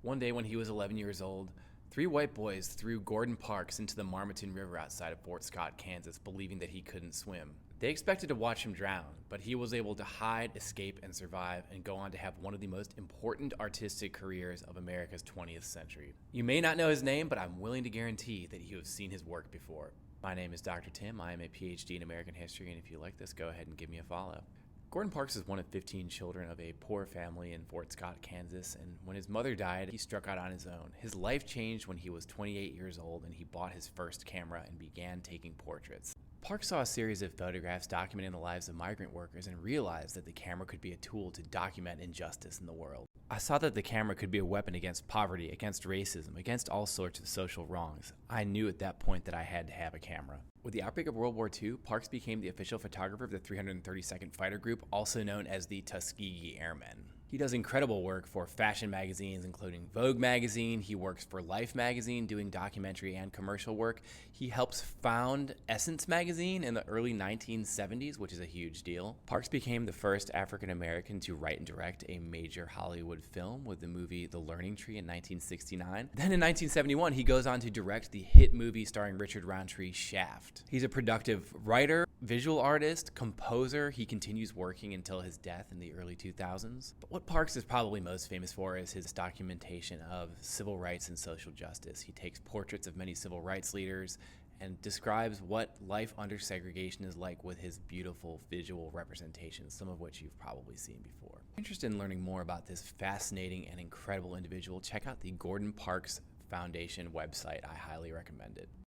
One day when he was 11 years old, three white boys threw Gordon Parks into the Marmaton River outside of Fort Scott, Kansas, believing that he couldn't swim. They expected to watch him drown, but he was able to hide, escape, and survive, and go on to have one of the most important artistic careers of America's 20th century. You may not know his name, but I'm willing to guarantee that you have seen his work before. My name is Dr. Tim. I am a PhD in American history, and if you like this, go ahead and give me a follow. Gordon Parks is one of 15 children of a poor family in Fort Scott, Kansas, and when his mother died, he struck out on his own. His life changed when he was 28 years old, and he bought his first camera and began taking portraits. Parks saw a series of photographs documenting the lives of migrant workers and realized that the camera could be a tool to document injustice in the world. I saw that the camera could be a weapon against poverty, against racism, against all sorts of social wrongs. I knew at that point that I had to have a camera. With the outbreak of World War II, Parks became the official photographer of the 332nd Fighter Group, also known as the Tuskegee Airmen. He does incredible work for fashion magazines, including Vogue magazine. He works for Life magazine, doing documentary and commercial work. He helps found Essence magazine in the early 1970s, which is a huge deal. Parks became the first African American to write and direct a major Hollywood film with the movie The Learning Tree in 1969. Then in 1971, he goes on to direct the hit movie starring Richard Roundtree, Shaft. He's a productive writer, visual artist, composer. He continues working until his death in the early 2000s. But what Parks is probably most famous for is his documentation of civil rights and social justice. He takes portraits of many civil rights leaders and describes what life under segregation is like with his beautiful visual representations, some of which you've probably seen before. If you're interested in learning more about this fascinating and incredible individual, check out the Gordon Parks Foundation website. I highly recommend it.